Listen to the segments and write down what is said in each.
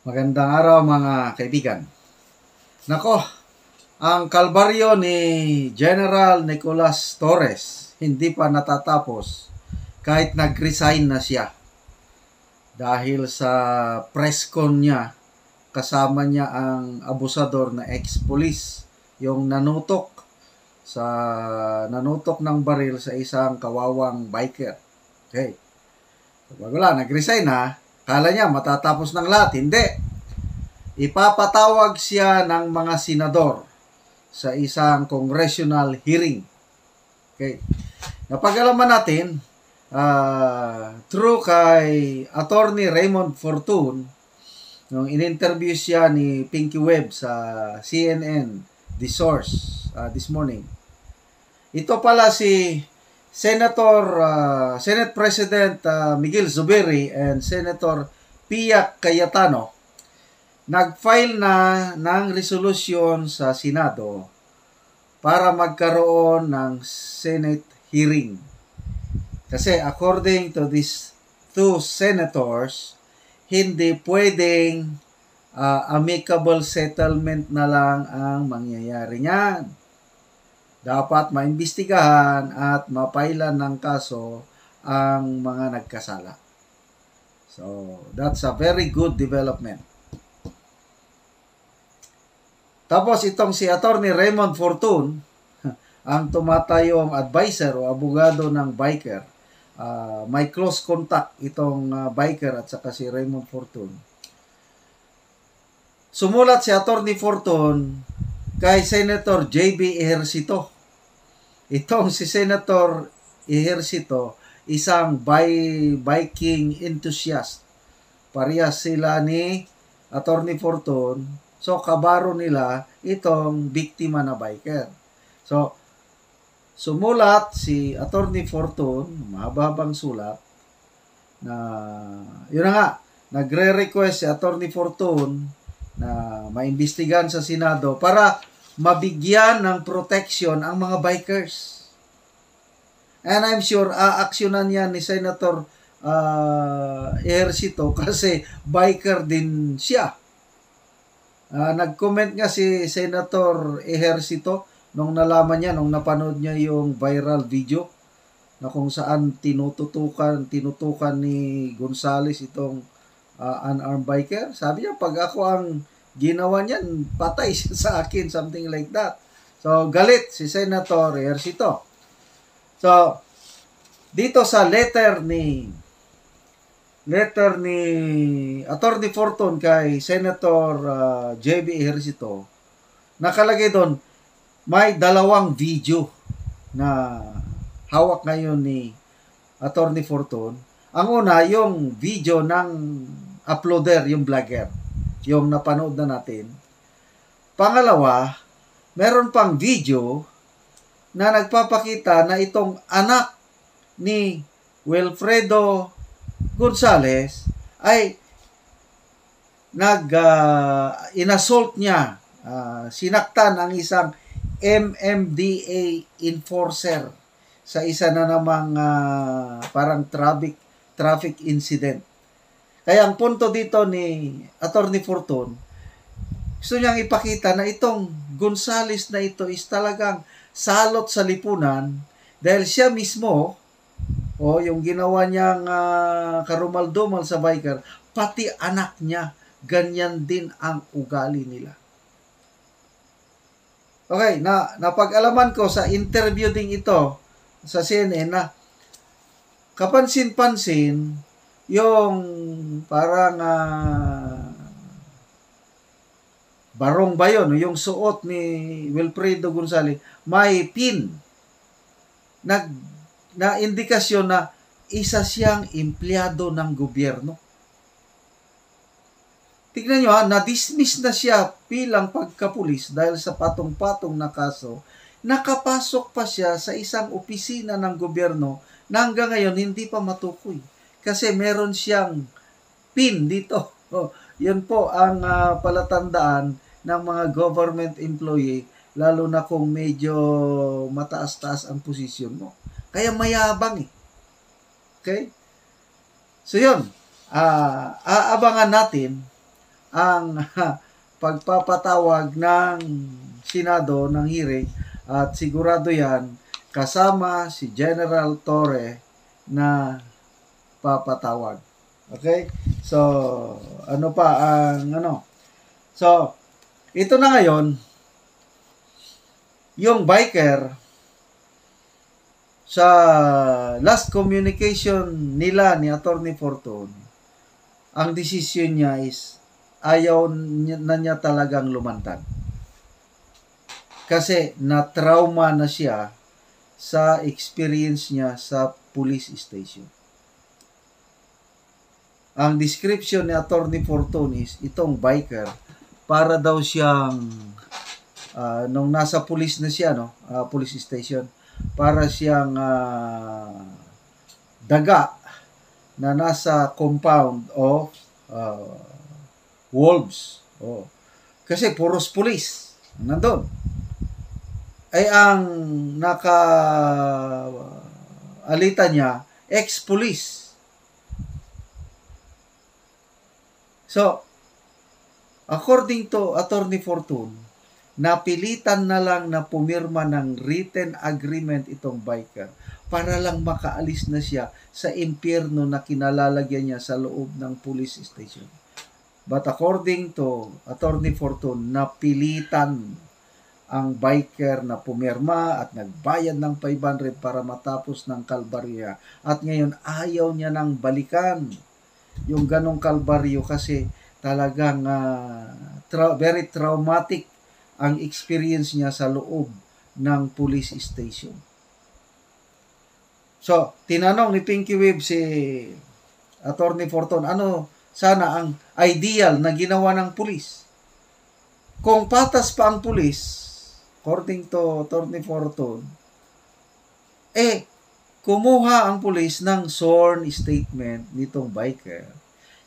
Magandang araw mga kaibigan. Nako, ang kalbaryo ni General Nicolas Torres hindi pa natatapos kahit nag-resign na siya. Dahil sa press con niya, kasama niya ang abusador na ex-police, yung nanutok ng baril sa isang kawawang biker. Okay. Wala, nag-resign na. Kala niya matatapos ng lahat. Hindi. Ipapatawag siya ng mga senador sa isang congressional hearing. Okay. Napag-alaman natin, through kay Attorney Raymond Fortun, nung in-interview siya ni Pinky Webb sa CNN, The Source, this morning. Ito pala si Senate President Miguel Zubiri and Senator Pia Cayetano nag-file na ng resolution sa Senado para magkaroon ng Senate hearing. Kasi according to these two senators, hindi pwedeng amicable settlement na lang ang mangyayari niyan. Dapat maimbestigahan at mapailan ng kaso ang mga nagkasala. So, that's a very good development. Tapos itong si Attorney Raymond Fortun, ang tumatayong advisor o abogado ng biker, may close contact itong biker at saka si Raymond Fortun. Sumulat si Attorney Fortun kay Senator J.B. Ejercito. Itong si Senator Ejercito, isang biking enthusiast. Parehas sila ni Attorney Fortun. So, kabaro nila itong biktima na biker. So, sumulat si Attorney Fortun, mahababang sulat, na, yun na nga, nagre-request si Attorney Fortun na maimbestigahan sa Senado para mabigyan ng protection ang mga bikers. And I'm sure aaksyonan yan ni Senator Ejercito kasi biker din siya. Nag-comment nga si Senator Ejercito nung nalaman niya, nung napanood niya yung viral video na kung saan tinutukan ni Gonzales itong unarmed biker. Sabi niya, pag ako ang ginawa niyan, patay siya sa akin, something like that. So, galit si Senator Ejercito. So, dito sa letter ni Attorney Fortun kay Senator J.B. Ejercito, nakalagay doon, may dalawang video na hawak ngayon ni Attorney Fortun. Ang una, yung video ng uploader, yung vlogger, yung napanood na natin. Pangalawa, meron pang video na nagpapakita na itong anak ni Wilfredo Gonzales ay inassault niya, sinaktan ang isang MMDA enforcer sa isa na namang parang traffic incident. Kaya ang punto dito ni Attorney Fortun, gusto niyang ipakita na itong Gonzales na ito is talagang salot sa lipunan dahil siya mismo, yung ginawa niyang karumal-dumal sa biker, pati anak niya, ganyan din ang ugali nila. Okay, napag-alaman ko sa interview ding ito sa CNN na kapansin-pansin yung parang barong ba yun, yung suot ni Wilfredo Gonzales, may pin na indikasyon na isa siyang empleyado ng gobyerno. Tignan nyo na-dismiss na siya bilang pagkapulis dahil sa patong-patong na kaso. Nakapasok pa siya sa isang opisina ng gobyerno na hanggang ngayon hindi pa matukoy. Kasi meron siyang pin dito. Yun po ang palatandaan ng mga government employee, lalo na kung medyo mataas-taas ang posisyon mo. Kaya mayabang eh. Okay? So yun, aabangan natin ang pagpapatawag ng Senado ng hearing at sigurado yan kasama si General Torre na papatawag. Okay? So, ano pa ang ano? So, ito na ngayon, yung biker, sa last communication nila ni Attorney Fortune, ang desisyon niya is ayaw na niya talagang lumantad. Kasi na-trauma na siya sa experience niya sa police station. Ang description ni Attorney Fortune is itong biker, para daw siyang nung nasa police na siya, police station, para siyang daga na nasa compound of wolves. Kasi puros police nandun. Ay ang naka-alita niya, ex-police. So, according to Attorney Fortune, napilitan na lang na pumirma ng written agreement itong biker para lang makaalis na siya sa impyerno na kinalalagyan niya sa loob ng police station. But according to Attorney Fortune, napilitan ang biker na pumirma at nagbayad ng 500 para matapos ng kalbarya. At ngayon, ayaw niya nang balikan yung ganong kalbaryo kasi talagang very traumatic ang experience niya sa loob ng police station. So, tinanong ni Pinky Web si Attorney Fortune, ano sana ang ideal na ginawa ng police? Kung patas pa ang police, according to Attorney Fortune, kumuha ang police ng sworn statement nitong biker.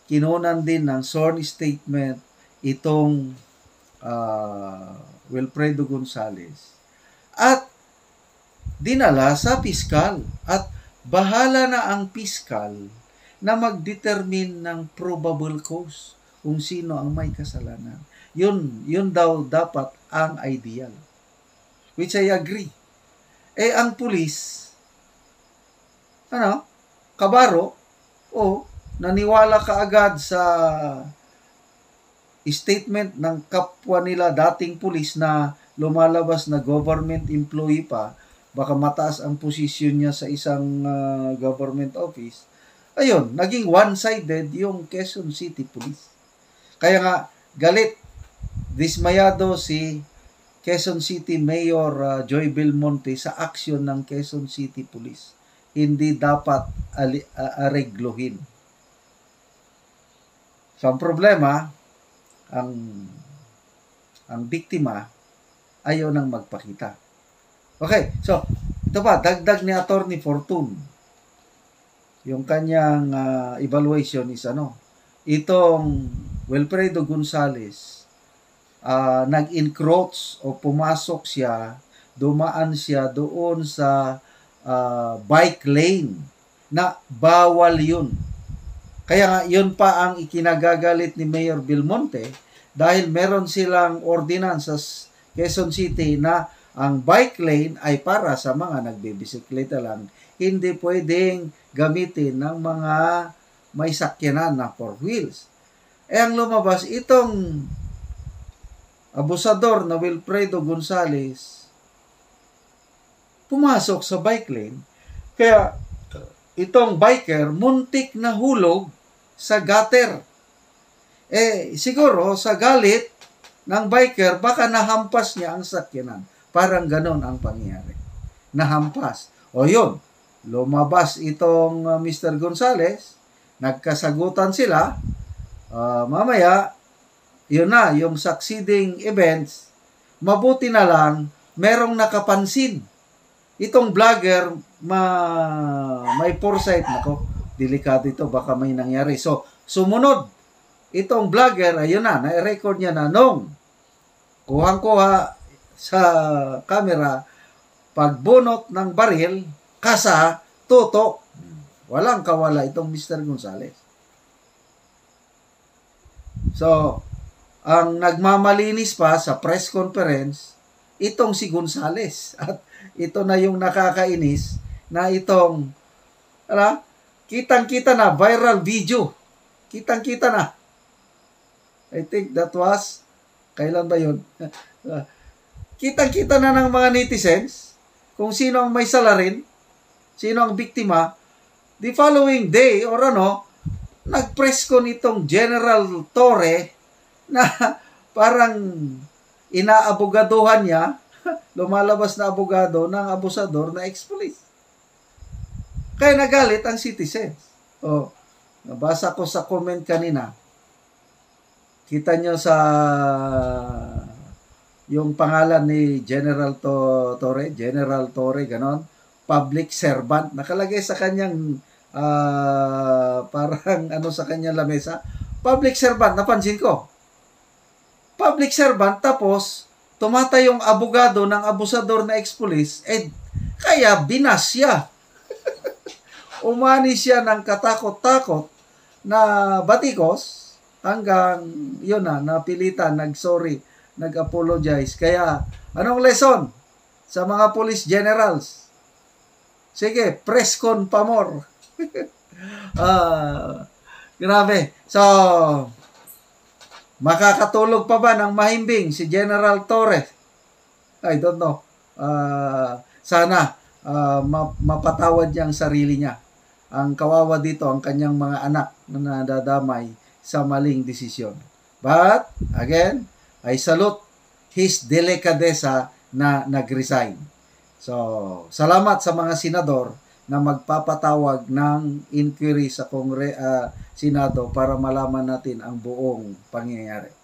Kinunan din ng sworn statement itong Wilfredo Gonzales. At dinala sa piskal. At bahala na ang piskal na mag-determine ng probable cause kung sino ang may kasalanan. Yun daw dapat ang ideal. Which I agree. Ang police, kabaro, naniwala kaagad sa statement ng kapwa nila dating pulis na lumalabas na government employee pa, baka mataas ang posisyon niya sa isang government office. Ayun, naging one-sided yung Quezon City Police. Kaya nga, galit, dismayado si Quezon City Mayor Joy Belmonte sa aksyon ng Quezon City Police. Hindi dapat areglohin. So, ang problema, ang biktima ayaw nang magpakita. Okay, so, ito pa, dagdag ni Attorney Fortune. Yung kanyang evaluation is itong Wilfredo Gonzales, nag-encroach o pumasok siya, dumaan siya doon sa bike lane na bawal yun. Kaya nga, yun pa ang ikinagagalit ni Mayor Belmonte dahil meron silang ordinance sa Quezon City na ang bike lane ay para sa mga nagbibisikleta lang. Hindi pwedeng gamitin ng mga may sakyanan na 4 wheels. Ang lumabas, itong abusador na Wilfredo Gonzales pumasok sa bike lane. Kaya itong biker muntik na hulog sa gutter. Siguro sa galit ng biker baka nahampas niya ang sakyanan. Parang ganon ang pangyayari. Nahampas. O yun, lumabas itong Mr. Gonzales, nagkasagutan sila, mamaya, yun na, yung succeeding events, mabuti na lang, merong nakapansin. Itong vlogger, may foresight, delikado ito, baka may nangyari. So, sumunod, itong vlogger, ayun na, na-record niya na nung kuhang-kuha sa camera, pagbunot ng baril, kasa, tutok. Walang kawala itong Mr. Gonzales. So, ang nagmamalinis pa sa press conference, itong si Gonzales. At ito na yung nakakainis na itong, kitang-kita na, viral video. Kitang-kita na. I think that was, kailan ba yun? Kitang-kita na ng mga netizens kung sino ang may salarin, sino ang biktima. The following day, or nag-press con itong General Torre na parang inaabogaduhan niya, lumalabas na abogado ng abusador na ex-police. Kaya nagalit ang citizens. Nabasa ko sa comment kanina. Kita nyo sa yung pangalan ni General Torre, ganon, public servant. Nakalagay sa kanyang parang sa kanyang lamesa. Public servant, napansin ko. Public servant, tapos tumatay yung abogado ng abusador na ex-police, kaya binasya. Umani siya ng katakot-takot na batikos hanggang napilitan, nag-sorry, nag-apologize. Kaya, anong lesson sa mga police generals? Sige, press con pa more. Grabe. So, makakatulog pa ba ng mahimbing si General Torres? I don't know. Sana mapatawad niya ang sarili niya. Ang kawawa dito, ang kanyang mga anak na nadadamay sa maling desisyon. But, again, I salute his delikadesa na nag-resign. So, salamat sa mga senador na magpapatawag ng inquiry sa Senado para malaman natin ang buong pangyayari.